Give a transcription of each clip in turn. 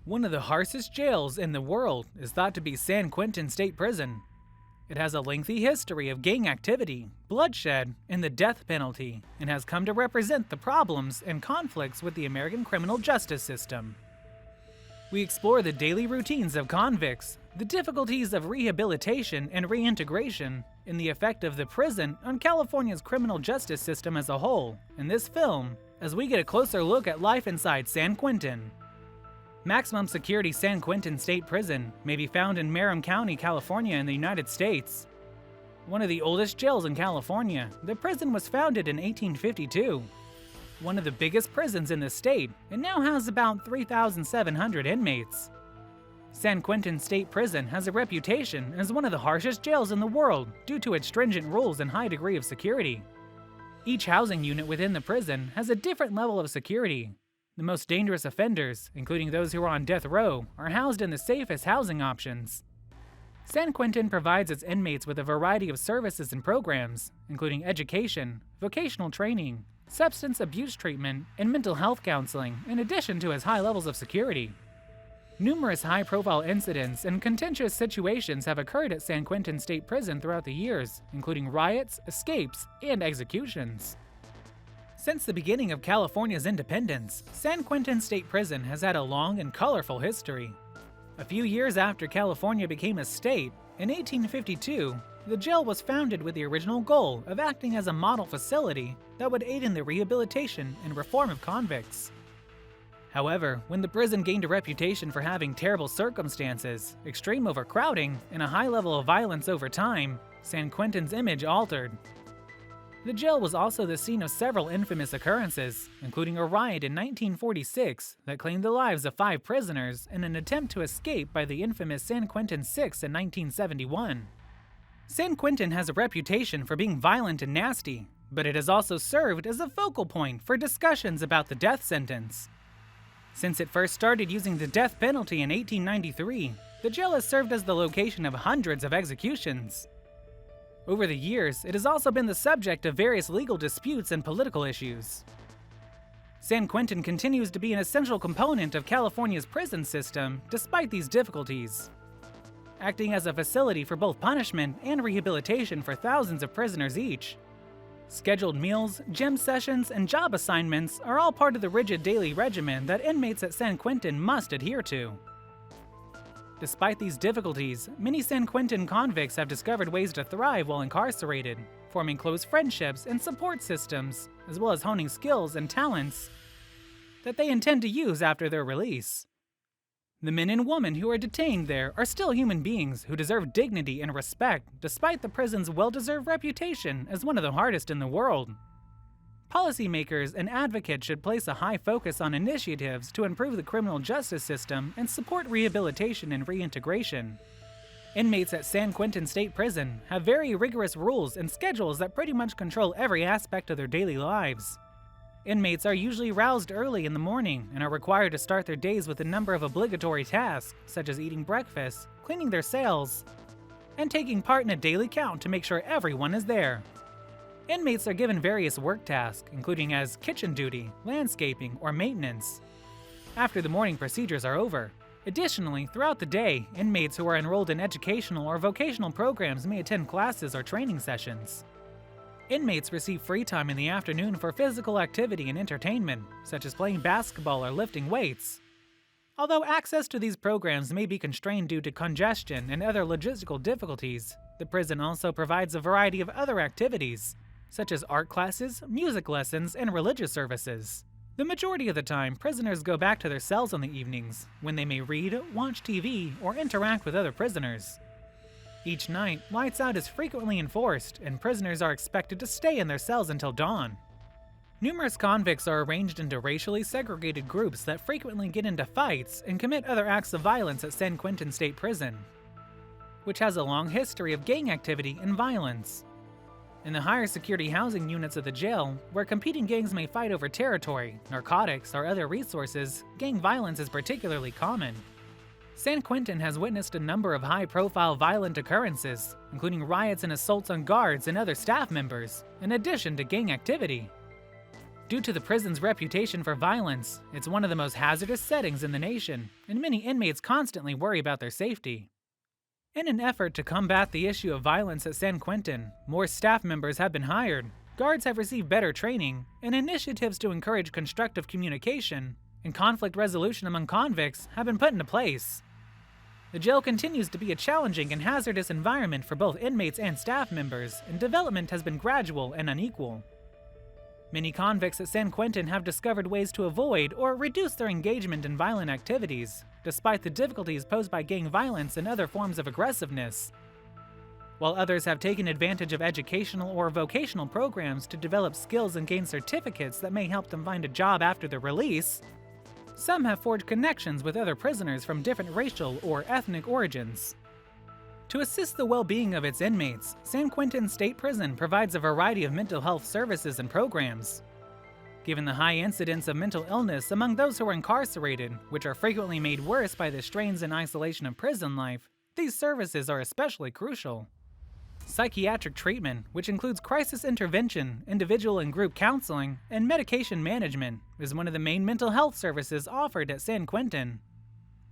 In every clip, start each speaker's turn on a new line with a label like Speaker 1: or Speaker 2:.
Speaker 1: One of the harshest jails in the world is thought to be San Quentin State Prison. It has a lengthy history of gang activity, bloodshed, and the death penalty, and has come to represent the problems and conflicts with the American criminal justice system. We explore the daily routines of convicts, the difficulties of rehabilitation and reintegration, and the effect of the prison on California's criminal justice system as a whole in this film, as we get a closer look at life inside San Quentin. Maximum Security San Quentin State Prison may be found in Marin County, California in the United States. One of the oldest jails in California, the prison was founded in 1852. One of the biggest prisons in the state, and now has about 3,700 inmates. San Quentin State Prison has a reputation as one of the harshest jails in the world due to its stringent rules and high degree of security. Each housing unit within the prison has a different level of security. The most dangerous offenders, including those who are on death row, are housed in the safest housing options. San Quentin provides its inmates with a variety of services and programs, including education, vocational training, substance abuse treatment, and mental health counseling, in addition to its high levels of security. Numerous high-profile incidents and contentious situations have occurred at San Quentin State Prison throughout the years, including riots, escapes, and executions. Since the beginning of California's independence, San Quentin State Prison has had a long and colorful history. A few years after California became a state, in 1852, the jail was founded with the original goal of acting as a model facility that would aid in the rehabilitation and reform of convicts. However, when the prison gained a reputation for having terrible circumstances, extreme overcrowding, and a high level of violence over time, San Quentin's image altered. The jail was also the scene of several infamous occurrences, including a riot in 1946 that claimed the lives of 5 prisoners in an attempt to escape by the infamous San Quentin Six in 1971. San Quentin has a reputation for being violent and nasty, but it has also served as a focal point for discussions about the death sentence. Since it first started using the death penalty in 1893, the jail has served as the location of hundreds of executions. Over the years, it has also been the subject of various legal disputes and political issues. San Quentin continues to be an essential component of California's prison system despite these difficulties, acting as a facility for both punishment and rehabilitation for thousands of prisoners each. Scheduled meals, gym sessions, and job assignments are all part of the rigid daily regimen that inmates at San Quentin must adhere to. Despite these difficulties, many San Quentin convicts have discovered ways to thrive while incarcerated, forming close friendships and support systems, as well as honing skills and talents that they intend to use after their release. The men and women who are detained there are still human beings who deserve dignity and respect despite the prison's well-deserved reputation as one of the hardest in the world. Policymakers and advocates should place a high focus on initiatives to improve the criminal justice system and support rehabilitation and reintegration. Inmates at San Quentin State Prison have very rigorous rules and schedules that pretty much control every aspect of their daily lives. Inmates are usually roused early in the morning and are required to start their days with a number of obligatory tasks, such as eating breakfast, cleaning their cells, and taking part in a daily count to make sure everyone is there. Inmates are given various work tasks, including as kitchen duty, landscaping, or maintenance, after the morning procedures are over. Additionally, throughout the day, inmates who are enrolled in educational or vocational programs may attend classes or training sessions. Inmates receive free time in the afternoon for physical activity and entertainment, such as playing basketball or lifting weights. Although access to these programs may be constrained due to congestion and other logistical difficulties, the prison also provides a variety of other activities, such as art classes, music lessons, and religious services. The majority of the time, prisoners go back to their cells in the evenings, when they may read, watch TV, or interact with other prisoners. Each night, lights out is frequently enforced, and prisoners are expected to stay in their cells until dawn. Numerous convicts are arranged into racially segregated groups that frequently get into fights and commit other acts of violence at San Quentin State Prison, which has a long history of gang activity and violence. In the higher security housing units of the jail, where competing gangs may fight over territory, narcotics, or other resources, gang violence is particularly common. San Quentin has witnessed a number of high-profile violent occurrences, including riots and assaults on guards and other staff members, in addition to gang activity. Due to the prison's reputation for violence, it's one of the most hazardous settings in the nation, and many inmates constantly worry about their safety. In an effort to combat the issue of violence at San Quentin, more staff members have been hired, guards have received better training, and initiatives to encourage constructive communication and conflict resolution among convicts have been put into place. The jail continues to be a challenging and hazardous environment for both inmates and staff members, and development has been gradual and unequal. Many convicts at San Quentin have discovered ways to avoid or reduce their engagement in violent activities, despite the difficulties posed by gang violence and other forms of aggressiveness. While others have taken advantage of educational or vocational programs to develop skills and gain certificates that may help them find a job after their release, some have forged connections with other prisoners from different racial or ethnic origins. To assist the well-being of its inmates, San Quentin State Prison provides a variety of mental health services and programs. Given the high incidence of mental illness among those who are incarcerated, which are frequently made worse by the strains and isolation of prison life, these services are especially crucial. Psychiatric treatment, which includes crisis intervention, individual and group counseling, and medication management, is one of the main mental health services offered at San Quentin.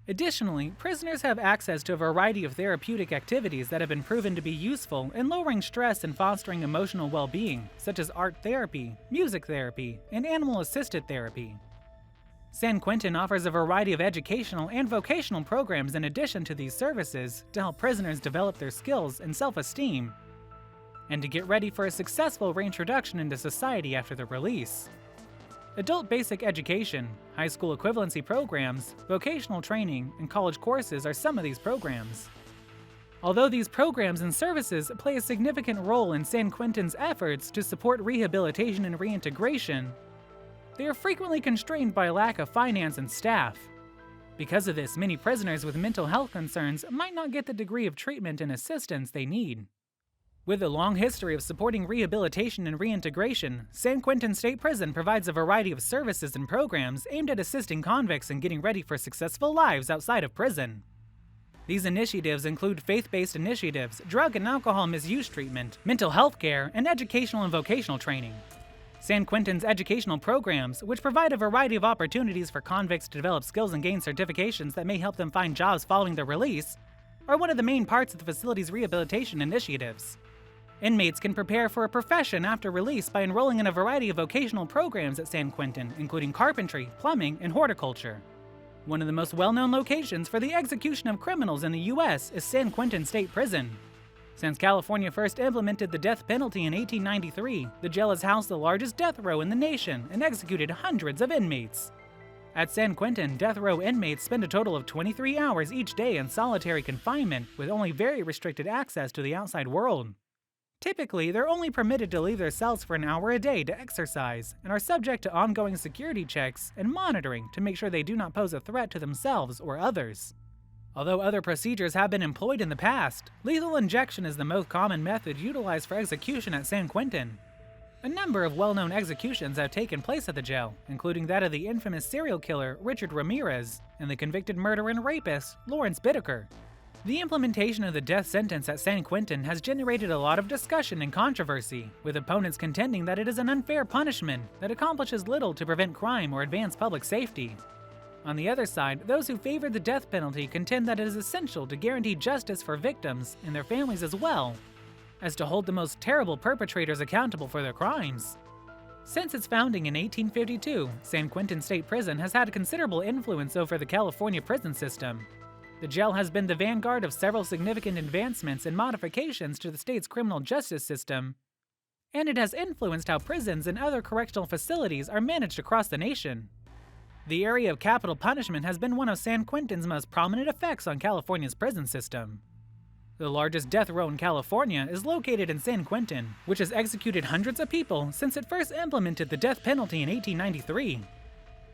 Speaker 1: Additionally, prisoners have access to a variety of therapeutic activities that have been proven to be useful in lowering stress and fostering emotional well-being, such as art therapy, music therapy, and animal-assisted therapy. San Quentin offers a variety of educational and vocational programs in addition to these services to help prisoners develop their skills and self-esteem, and to get ready for a successful reintroduction into society after their release. Adult basic education, high school equivalency programs, vocational training, and college courses are some of these programs. Although these programs and services play a significant role in San Quentin's efforts to support rehabilitation and reintegration, they are frequently constrained by a lack of finance and staff. Because of this, many prisoners with mental health concerns might not get the degree of treatment and assistance they need. With a long history of supporting rehabilitation and reintegration, San Quentin State Prison provides a variety of services and programs aimed at assisting convicts in getting ready for successful lives outside of prison. These initiatives include faith-based initiatives, drug and alcohol misuse treatment, mental health care, and educational and vocational training. San Quentin's educational programs, which provide a variety of opportunities for convicts to develop skills and gain certifications that may help them find jobs following their release, are one of the main parts of the facility's rehabilitation initiatives. Inmates can prepare for a profession after release by enrolling in a variety of vocational programs at San Quentin, including carpentry, plumbing, and horticulture. One of the most well-known locations for the execution of criminals in the U.S. is San Quentin State Prison. Since California first implemented the death penalty in 1893, the jail has housed the largest death row in the nation and executed hundreds of inmates. At San Quentin, death row inmates spend a total of 23 hours each day in solitary confinement with only very restricted access to the outside world. Typically, they're only permitted to leave their cells for an hour a day to exercise and are subject to ongoing security checks and monitoring to make sure they do not pose a threat to themselves or others. Although other procedures have been employed in the past, lethal injection is the most common method utilized for execution at San Quentin. A number of well-known executions have taken place at the jail, including that of the infamous serial killer Richard Ramirez and the convicted murderer and rapist Lawrence Bittaker. The implementation of the death sentence at San Quentin has generated a lot of discussion and controversy, with opponents contending that it is an unfair punishment that accomplishes little to prevent crime or advance public safety. On the other side, those who favor the death penalty contend that it is essential to guarantee justice for victims and their families as well as to hold the most terrible perpetrators accountable for their crimes. Since its founding in 1852, San Quentin State Prison has had considerable influence over the California prison system. The jail has been the vanguard of several significant advancements and modifications to the state's criminal justice system, and it has influenced how prisons and other correctional facilities are managed across the nation. The area of capital punishment has been one of San Quentin's most prominent effects on California's prison system. The largest death row in California is located in San Quentin, which has executed hundreds of people since it first implemented the death penalty in 1893.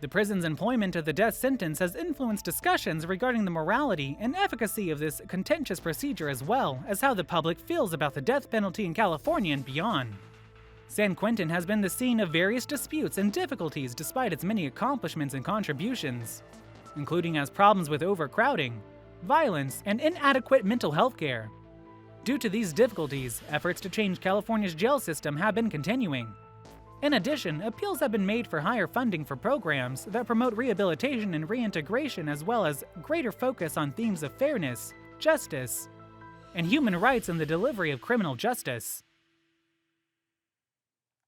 Speaker 1: The prison's employment of the death sentence has influenced discussions regarding the morality and efficacy of this contentious procedure, as well as how the public feels about the death penalty in California and beyond. San Quentin has been the scene of various disputes and difficulties despite its many accomplishments and contributions, including as problems with overcrowding, violence, and inadequate mental health care. Due to these difficulties, efforts to change California's jail system have been continuing. In addition, appeals have been made for higher funding for programs that promote rehabilitation and reintegration, as well as greater focus on themes of fairness, justice, and human rights in the delivery of criminal justice.